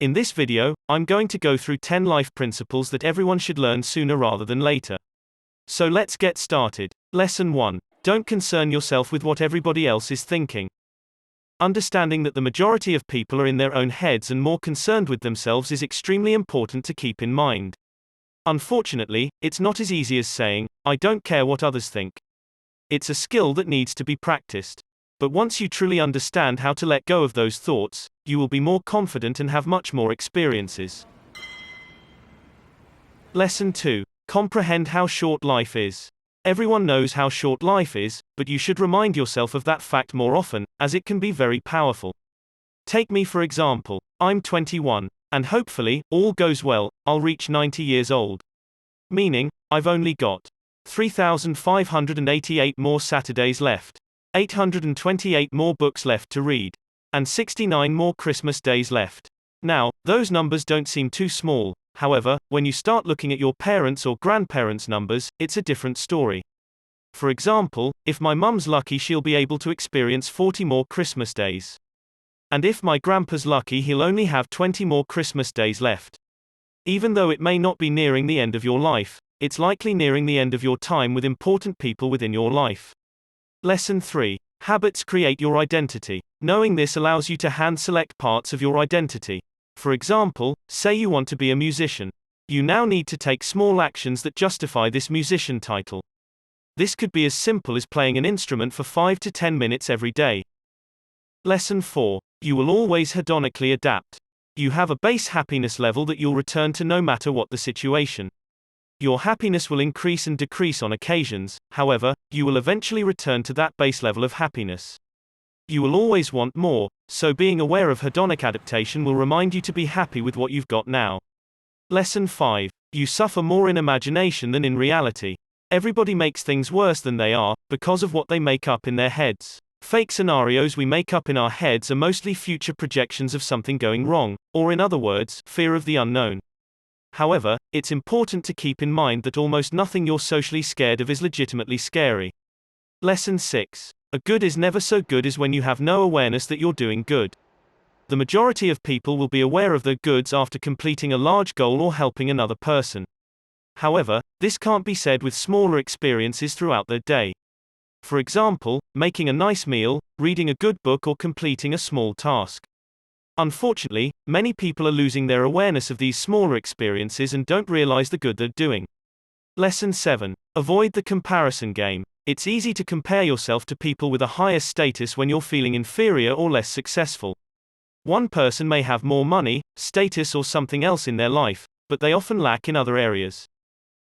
In this video, I'm going to go through 10 life principles that everyone should learn sooner rather than later. So let's get started. Lesson 1. Don't concern yourself with what everybody else is thinking. Understanding that the majority of people are in their own heads and more concerned with themselves is extremely important to keep in mind. Unfortunately, it's not as easy as saying, "I don't care what others think." It's a skill that needs to be practiced. But once you truly understand how to let go of those thoughts, you will be more confident and have much more experiences. Lesson 2. Comprehend how short life is. Everyone knows how short life is, but you should remind yourself of that fact more often, as it can be very powerful. Take me for example. I'm 21, and hopefully, all goes well, I'll reach 90 years old. Meaning, I've only got 3,588 more Saturdays left, 828 more books left to read, and 69 more Christmas days left. Now, those numbers don't seem too small. However, when you start looking at your parents' or grandparents' numbers, it's a different story. For example, if my mum's lucky, she'll be able to experience 40 more Christmas days. And if my grandpa's lucky, he'll only have 20 more Christmas days left. Even though it may not be nearing the end of your life, it's likely nearing the end of your time with important people within your life. Lesson 3. Habits create your identity. Knowing this allows you to hand-select parts of your identity. For example, say you want to be a musician. You now need to take small actions that justify this musician title. This could be as simple as playing an instrument for 5 to 10 minutes every day. Lesson 4. You will always hedonically adapt. You have a base happiness level that you'll return to no matter what the situation. Your happiness will increase and decrease on occasions, however, you will eventually return to that base level of happiness. You will always want more, so being aware of hedonic adaptation will remind you to be happy with what you've got now. Lesson 5. You suffer more in imagination than in reality. Everybody makes things worse than they are, because of what they make up in their heads. Fake scenarios we make up in our heads are mostly future projections of something going wrong, or in other words, fear of the unknown. However, it's important to keep in mind that almost nothing you're socially scared of is legitimately scary. Lesson 6. A good is never so good as when you have no awareness that you're doing good. The majority of people will be aware of their goods after completing a large goal or helping another person. However, this can't be said with smaller experiences throughout their day. For example, making a nice meal, reading a good book, or completing a small task. Unfortunately, many people are losing their awareness of these smaller experiences and don't realize the good they're doing. Lesson 7. Avoid the comparison game. It's easy to compare yourself to people with a higher status when you're feeling inferior or less successful. One person may have more money, status, or something else in their life, but they often lack in other areas.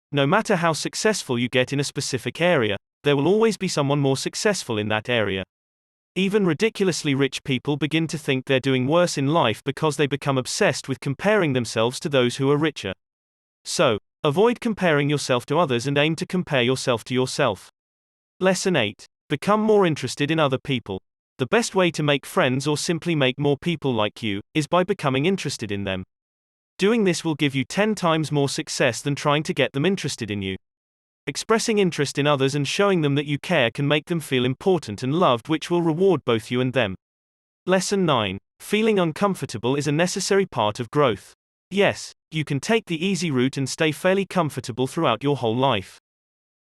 No matter how successful you get in a specific area, there will always be someone more successful in that area. Even ridiculously rich people begin to think they're doing worse in life because they become obsessed with comparing themselves to those who are richer. So, avoid comparing yourself to others and aim to compare yourself to yourself. Lesson 8. Become more interested in other people. The best way to make friends or simply make more people like you is by becoming interested in them. Doing this will give you 10 times more success than trying to get them interested in you. Expressing interest in others and showing them that you care can make them feel important and loved, which will reward both you and them. Lesson 9. Feeling uncomfortable is a necessary part of growth. Yes, you can take the easy route and stay fairly comfortable throughout your whole life.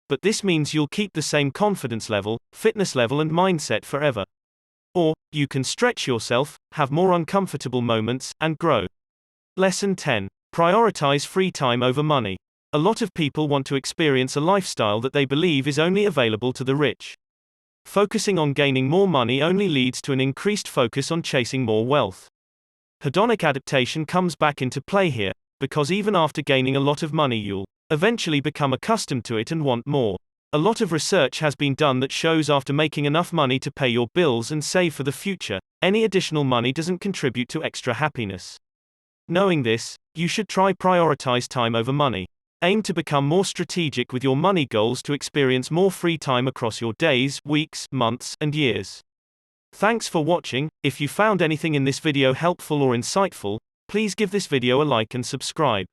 But this means you'll keep the same confidence level, fitness level, and mindset forever. Or, you can stretch yourself, have more uncomfortable moments, and grow. Lesson 10. Prioritize free time over money. A lot of people want to experience a lifestyle that they believe is only available to the rich. Focusing on gaining more money only leads to an increased focus on chasing more wealth. Hedonic adaptation comes back into play here, because even after gaining a lot of money, you'll eventually become accustomed to it and want more. A lot of research has been done that shows after making enough money to pay your bills and save for the future, any additional money doesn't contribute to extra happiness. Knowing this, you should try prioritize time over money. Aim to become more strategic with your money goals to experience more free time across your days, weeks, months, and years. Thanks for watching. If you found anything in this video helpful or insightful, please give this video a like and subscribe.